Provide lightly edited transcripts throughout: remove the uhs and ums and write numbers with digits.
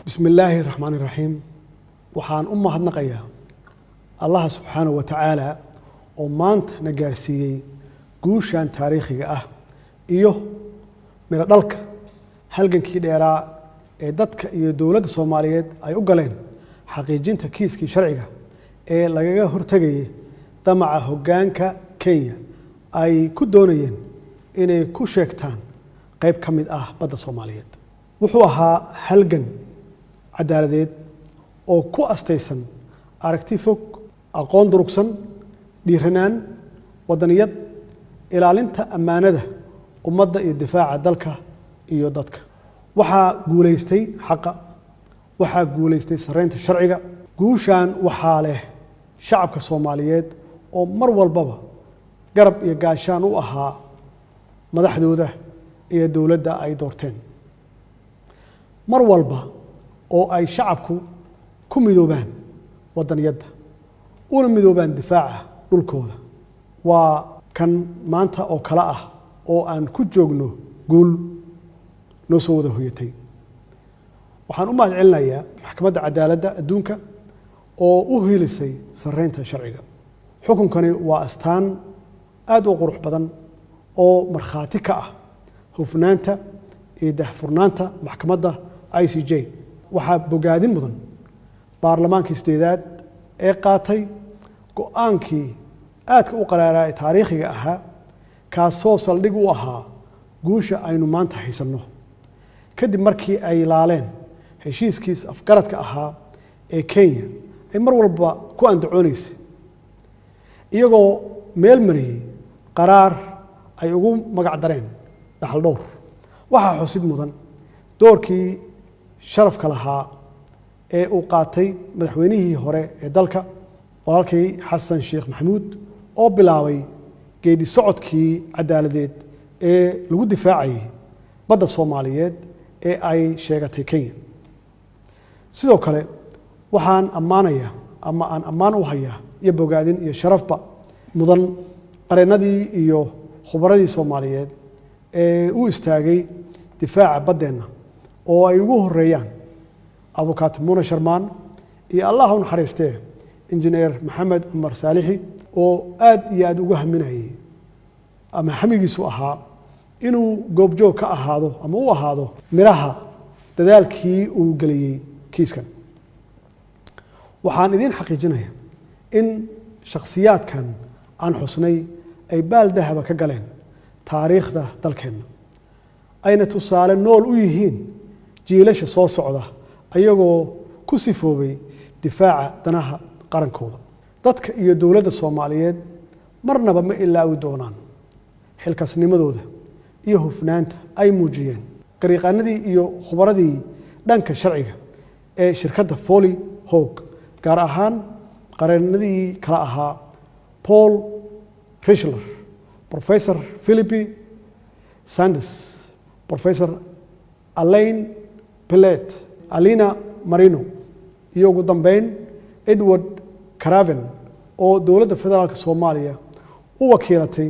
بسم الله الرحمن الرحيم waxaan u mahadnaqayaa Allah subhanahu wa ta'ala oo maanta na gaarsiiyay guushan taariikhiga ah iyo mira dhalka halgankii dheeraa ee dadka iyo dawladda Soomaaliyeed ay u galeen xaqiijinta kiiskii sharciga ee lagaga hortagay damaca hoggaanka Kenya ay ku doonayeen inay ku sheegtaan qayb ka mid ah badda Soomaaliyeed wuxuu ahaa halgan cadaaladeed oo ku astaysan aragti fog aqoon durugsan dhiiranaan wadaniyad ilaalinta ammaanada ummadda iyo difaaca dalka iyo dadka waxaa guuleystay xaqa waxaa guuleystay sareynta sharciga guushan waxaa leh shacabka Soomaaliyeed oo mar walbaba garab iyo gaashaan u ahaa madaxdooda iyo dawladda ay doorteen mar walba oo ay shacabku ku midoobaan wadaniyadda una midoobaan difaaca dhulkooda waa kan maanta oo kala ah oo aan ku joogno guul noo soo wada hoyatay waxaan u mahadcelinayaa maxkamadda cadaaladda adduunka oo u hiilisay sareynta sharciga xukunkani waa astaan aad u qurux badan oo markhaati ka ah hufnaanta iyo daahfurnaanta maxkamadda ICJ waxaa bogaadin mudan baarlamaankii sideedaad ee qaatay go'aankii aadka u qaraaraa ee taariikhiga ahaa kaasoo saldhig u ahaa guusha aynu maanta haysanno kadib markii ay laaleen heshiiskiis afgaradka ahaa ee Kenya ay mar walba ku andacoonaysay iyagoo meel mariyay qaraar ay ugu magac dareen dhaxal dhowr waxaa xusid mudan doorkii sharafka lahaa ee uu qaatay madaxweynihii hore ee dalka walaalkay Xasan Sheekh Maxamuud oo bilaabay geedi socodkii cadaaladeed ee lagu difaacay badda Soomaaliyeed ee ay sheegatay Kenya sidoo kale waxaan ammaanayaa ama aan ammaan u hayaa iyo bogaadin iyo sharafba mudan qareenadii iyo khubradii Soomaaliyeed ee u istaagay difaaca baddeena oo ay ugu horeeyaan abukaat Muna Sharmaan iyo Allah u naxariistee injineer Maxamed Umar Saalixi oo aad iyo aad ugu haminayay ama hamigiisu ahaa inuu goobjoog ka ahaado ama u ahaado miraha dadaalkii uu galiyay kiiskan waxaan idin xaqiijinayaa in shakhsiyaadkan aan xusnay ay baal dahaba ka galeen taariikhda dalkeena ayna tusaale nool u yihiin jiilasha soo socda ayagoo ku sifoobay difaaca danaha qarankooda dadka iyo dawladda Soomaaliyeed marnaba ma ilaawi doonaan xilkasnimadooda iyo hufnaanta ay muujiyeen qariiqanadii iyo khubradii dhanka sharciga ee shirkadda Foley Hoag gaar ahaan qareenadii kala ahaa Paul Richler Professor Philippi Sanders Professor Alain Pellet Alina Marino iyo ugu dambeyn Edward Craven oo dawladda federaalka Soomaaliya u wakiilatay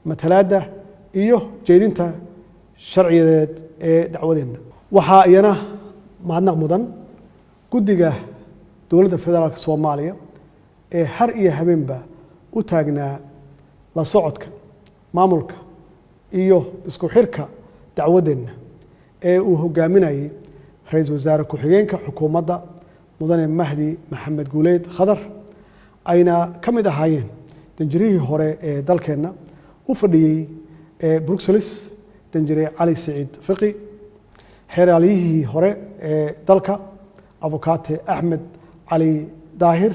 matalaadda iyo jeedinta sharciyeed ee dacwadeena waxaa iyana mahadnaq mudan guddiga dawladda federaalka Soomaaliya ee har iyo habeenba u taagnaa la socodka maamulka iyo isku xirka dacwadeena ee uu hogaaminayay ra'iisul wasaare ku-xigeenka xukuumadda mudane Mahdi Maxamed Guuleed Khadar ayna ka mid ahaayeen danjirihii hore ee dalkeena u fadhiyay Brussels danjire Cali Saciid Fiqi xeraaliyihii hore ee dalka abukaate Axmed Cali Daahir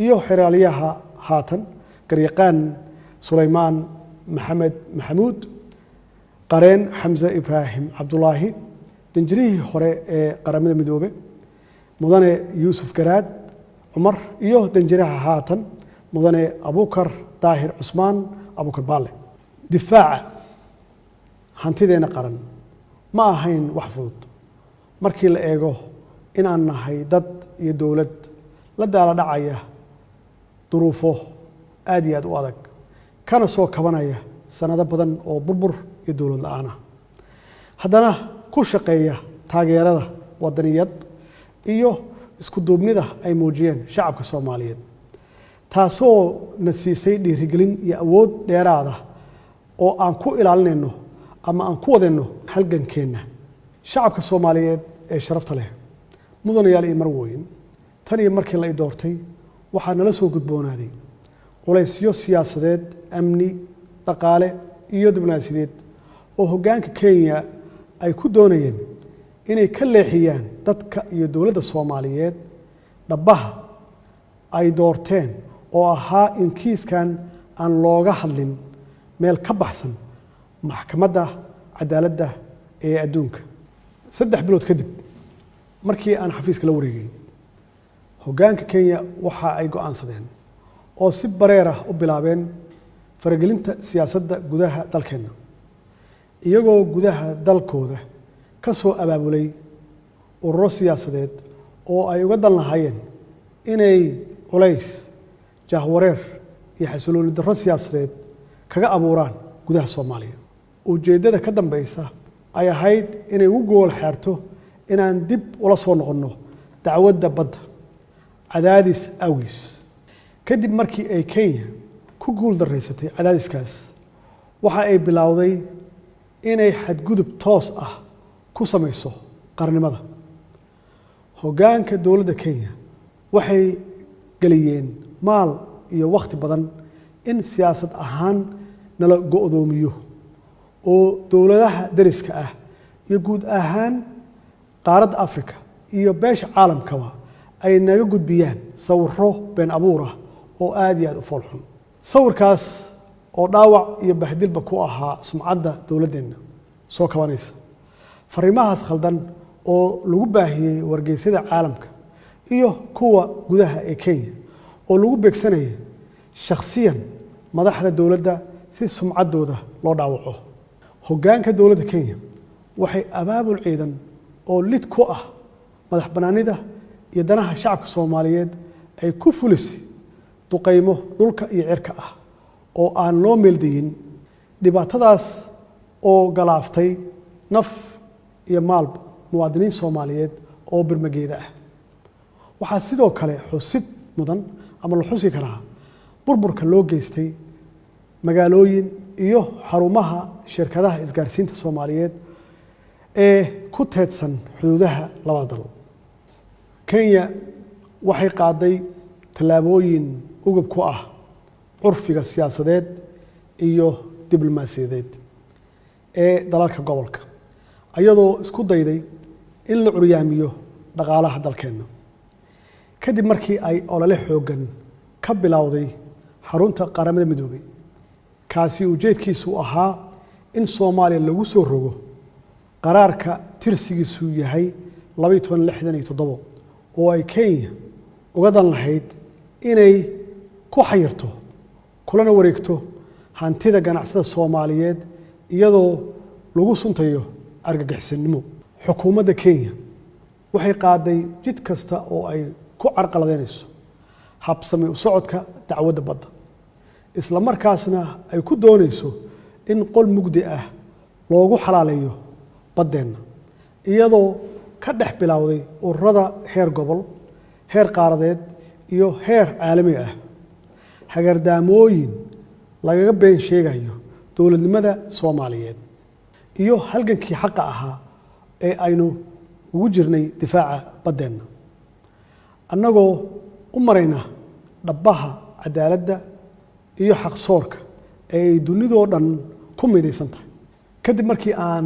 iyo xeraaliyaha haatan garyaqaan Suleymaan Maxamed Maxamuud qareen Xamza Ibrahim Cabdullaahi danjirihii hore ee qaramada midoobe mudane Yuusuf Garaad Cumar iyo danjiraha haatan mudane Abukar Daahir Cusmaan Abukar Baale difaaca hantideena qaran ma ahayn wax fudud markii la eego in aan nahay dad iyo dawlad la daala dhacaya duruufo aad iyo aad u adag kana soo kabanaya sanado badan oo burbur iyo dawlad la'aan ah haddana ku shaqeeya taageerada wadaniyad iyo isku duubnida ay muujiyeen shacabka Soomaaliyeed taasoo na siisay dhiirigelin iyo awood dheeraad ah oo aan ku ilaalinayno ama aan ku wadayno halgankeena shacabka Soomaaliyeed ee sharafta leh mudanayaal iyo marwooyin tan iyo markii la doortay waxaa nala soo gudboonaaday culaysyo siyaasadeed amni dhaqaale iyo diblomaasiyadeed oo hoggaanka Kenya ay ku doonayeen inay ka leexiyaan dadka iyo dowladda Soomaaliyeed dhabaha ay doorteen oo ahaa in kiiskan aan looga hadlin meel ka baxsan maxkamadda cadaaladda ee adduunka 3 bilood kadib markii aan xafiiska la wareegay hoggaanka Kenya waxa ay go'aansadeen oo si bareer ah u bilaabeen faragelinta siyaasadda gudaha dalkeena iyagoo gudaha dalkooda ka soo abaabulay ururo siyaasadeed oo ay uga dan lahaayeen inay culays jahwareer iyo xasilooni darro siyaasadeed kaga abuuraan gudaha Soomaaliya ujeedada ka dambaysa ay ahayd inay ugu gool xeerto inaan dib ula soo noqono dacwadda badda cadaadis awgis kadib markii ay Kenya ku guul dareysatay cadaadiskaas waxa ay bilowday inay xadgudub toos ah ku samayso qarnimada hoggaanka dowladda Kenya waxay galiyeen maal iyo waqti badan in siyaasad ahaan nala go'doomiyo oo dowladaha dariska ah iyo guud ahaan qaaradda Afrika iyo beesha caalamkaba ay naga gudbiyaan sawirro been abuur ah oo aad iyo aad u foolxun sawirkaas oo dhaawac iyo bahdilba ku ahaa sumcadda dowladdeena soo kabanaysa fariimahaas khaldan oo lagu baahiyay wargeysyada caalamka iyo kuwa gudaha ee Kenya oo lagu beegsanayay shakhsiyan madaxda dowladda si sumcaddooda loo dhaawaco hoggaanka dowladda Kenya waxay abaabul ciidan oo lid ku ah madax banaanida iyo danaha shacabka Soomaaliyeed ay ku fulisay duqeymo dhulka iyo cirka ah oo aan loo meeldayin dhibaatadaas oo galaaftay naf iyo maalba muwaadiniin Soomaaliyeed oo birmageeda ah waxaa sidoo kale xusid mudan ama la xusi karaa burburka loo geystay magaalooyin iyo xarumaha shirkadaha isgaarsiinta Soomaaliyeed ee ku teedsan xuduudaha labada dal Kenya waxay qaaday tallaabooyin ugub ku ah curfiga siyaasadeed iyo diblomaasiyadeed ee dalalka gobolka ayadoo isku dayday in la curyaamiyo dhaqaalaha dalkeena kadib markii ay olole xoogan ka bilowday xarunta qaramada midoobay kaasi ujeedkiisu ahaa in Soomaaliya lagu soo rogo qaraarka tirsigiisu yahay 1267 oo ay Kenya uga dan lahayd inay ku xayirto kulana wareegto hantida ganacsada Soomaaliyeed iyadoo lagu suntayo argagixisnimo xukuumadda Kenya waxay qaaday jid kasta oo ay ku carqaladeynayso habsami u socodka dacwadda badda isla markaasna ay ku doonayso in qol mugdi ah loogu xalaaleeyo baddeena iyadoo ka dhex bilowday ururada heer gobol heer qaaradeed iyo heer caalami ah hagardaamooyin lagaga been sheegayo dowladnimada Soomaaliyeed iyo halgankii xaqa ahaa ee aynu ugu jirnay difaaca baddeena annagoo u marayna dhabaha cadaaladda iyo xaqsoorka ee ay dunidoo dhan ku midaysan tahay kadib markii aan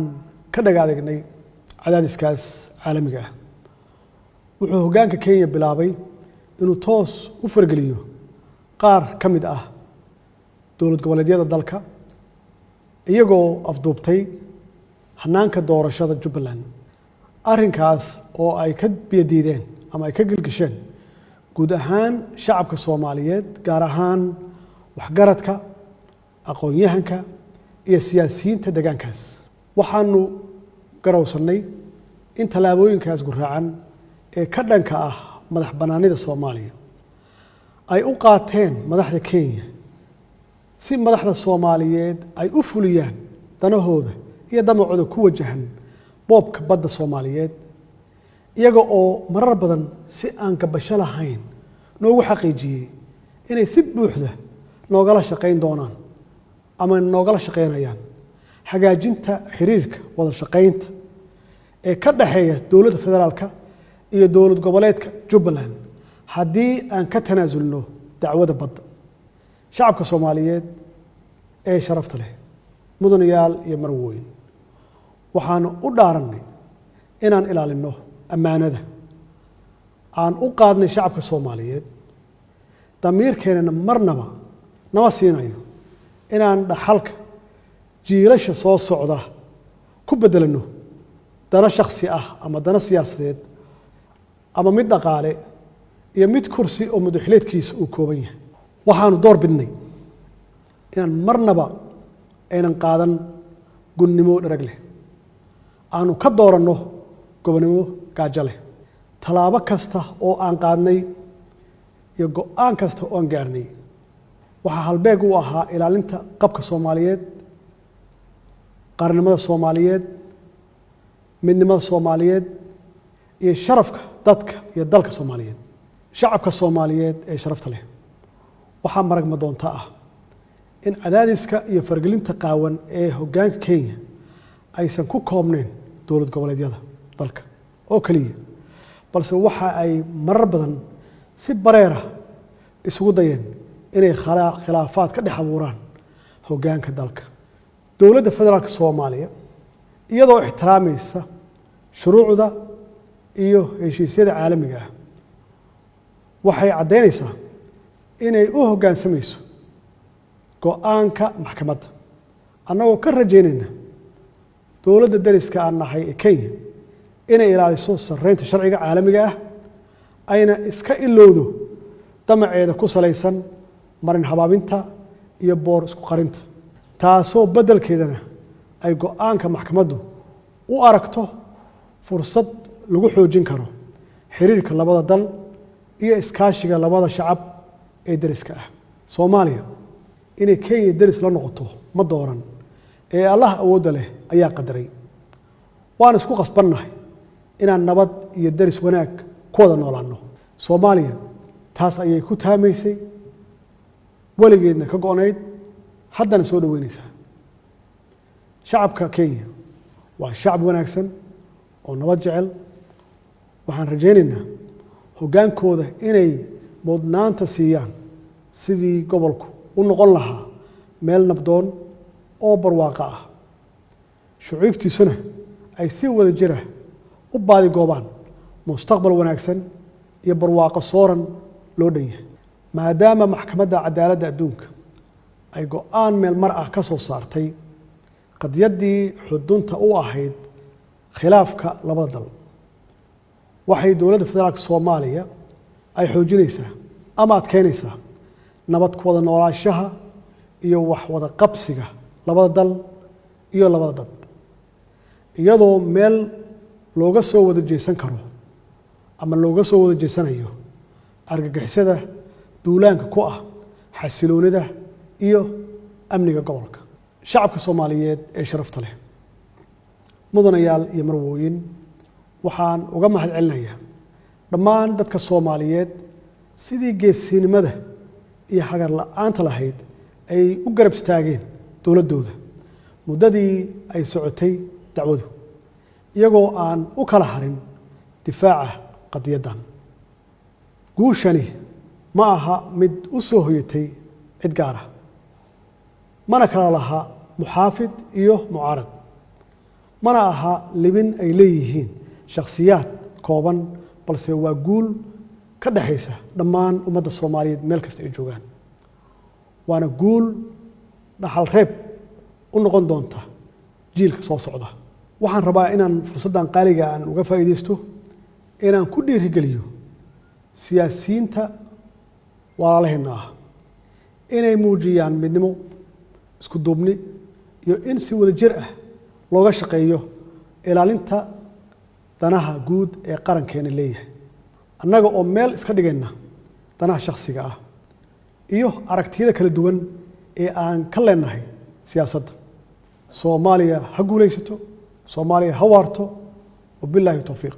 ka dhagaadegnay cadaadiskaas caalamiga ah wuxuu hoggaanka Kenya bilaabay inuu toos u fargeliyo qaar ka mid ah dowlad goboleedyada dalka iyagoo afduubtay hanaanka doorashada Jubbaland arrinkaas oo ay ka biyadiideen ama ay ka gilgisheen guud ahaan shacabka Soomaaliyeed gaar ahaan waxgaradka aqoon-yahanka iyo siyaasiyiinta deegaankaas waxaanu garowsanay in tallaabooyinkaas guraacan ee ka dhanka ah madax banaanida Soomaaliya ay u qaateen madaxda Kenya si madaxda Soomaaliyeed ay u fuliyaan danahooda iyo damacooda ku wajahan boobka badda Soomaaliyeed iyaga oo marar badan si aan gabasho lahayn noogu xaqiijiyey inay si buuxda noogala shaqayn doonaan ama noogala shaqaynayaan hagaajinta xiriirka wada shaqaynta ee ka dhaxeeya dowladda federaalka iyo dowlad goboleedka Jubbaland haddii aan ka tanaasulno dacwada badda. shacabka Soomaaliyeed ee sharafta leh, mudanayaal iyo marwooyin, waxaan u dhaaranay inaan ilaalino ammaanada aan u qaadnay shacabka Soomaaliyeed. damiirkeenana marnaba nama siinayo inaan dhaxalka jiilasha soo socda ku bedelano dana shakhsi ah ama dana siyaasadeed ama mid dhaqaale iyo mid kursi oo madaxleedkiisa uu kooban yahay. waxaanu door bidnay inaan marnaba aynan qaadan gunnimo dharag leh, aanu ka dooranno gobonimo gaajo leh. tallaabo kasta oo aan qaadnay iyo go'aan kasta oo aan gaarnay waxaa halbeeg u ahaa ilaalinta qabka Soomaaliyeed, qaranimada Soomaaliyeed, midnimada Soomaaliyeed iyo sharafka dadka iyo dalka Soomaaliyeed. shacabka Soomaaliyeed ee sharafta leh, waxaa maragma doonta ah in cadaadiska iyo fargelinta qaawan ee hoggaanka Kenya aysan ku koobnayn dowlad goboleedyada dalka oo kaliya, balse waxa ay marar badan si bareera isugu dayeen inay khilaafaad ka dhex abuuraan hoggaanka dalka. dowladda federaalka Soomaaliya iyadoo ixtiraamaysa shuruucda iyo heshiisyada caalamiga ah waxay caddeynaysaa inay u hoggaansamayso go'aanka maxkamadda, annagoo ka rajaynayna dowladda dariska aan nahay ee Kenya inay ilaaliso sarreynta sharciga caalamiga ah, ayna iska ilowdo damaceeda ku salaysan marin habaabinta iyo boor isku qarinta, taasoo beddelkeedana ay go'aanka maxkamaddu u aragto fursad lagu xoojin karo xiriirka labada dal iyo iskaashiga labada shacab ee dariska ah. Soomaaliya inay Kenya daris la noqoto ma dooran, ee Allah awoodda leh ayaa qadaray. waan isku qasbannahay inaan nabad iyo daris wanaag ku wada noolaanno. Soomaaliya taas ayay ku taamaysay, weligeedna ka go'nayd, haddana soo dhaweynaysaa. shacabka Kenya waa shacab wanaagsan oo nabad jecel. waxaan rajaynaynaa hoggaankooda inay mudnaanta siiyaan sidii gobolku u noqon lahaa meel nabdoon oo barwaaqo ah, shucuubtiisuna ay si wada jira u baadigoobaan mustaqbal wanaagsan iyo barwaaqo sooran loo dhan yahay. maadaama maxkamadda cadaaladda adduunka ay go'aan meel mar ah ka soo saartay qadiyaddii xudunta u ahayd khilaafka labada dal, waxay dowladda federaalka Soomaaliya ay xoojinaysaa ama adkeynaysaa nabad ku wada noolaanshaha iyo wax wada qabsiga labada dal iyo labada dad, iyadoo meel looga soo wada jeesan karo ama looga soo wada jeesanayo argagixisada duulaanka ku ah xasiloonida iyo amniga gobolka. shacabka Soomaaliyeed ee sharafta leh, mudanayaal iyo marwooyin, waxaan uga mahad celinayaa dhammaan dadka Soomaaliyeed sidii geesinimada iyo hagar la'aanta lahayd ay u garab istaageen dowladdooda muddadii ay socotay dacwadu, iyagoo aan u kala harin difaaca qadiyaddan. guushani ma aha mid u soo hoyatay cid gaar ah, mana kala laha muxaafid iyo mucaarad, mana aha libin ay leeyihiin shakhsiyaad kooban, balse waa guul ka dhaxaysa dhammaan ummadda Soomaaliyeed meel kasta ay joogaan. waana guul dhaxal reeb u noqon doonta jiilka soo socda. waxaan rabaa inaan fursaddan qaaliga aan uga faa'iidaysto inaan ku dhiirigeliyo siyaasiyiinta walaalaheenna ah inay muujiyaan midnimo, isku duubni iyo in si wada jir ah looga shaqeeyo ilaalinta danaha guud ee qarankeena leeyahay, annaga oo meel iska dhigayna danaha shakhsiga ah iyo aragtiyada kala duwan ee aan ka leenahay siyaasadda. Soomaaliya ha guulaysato, Soomaaliya ha waarto, wabilaahi tawfiiq.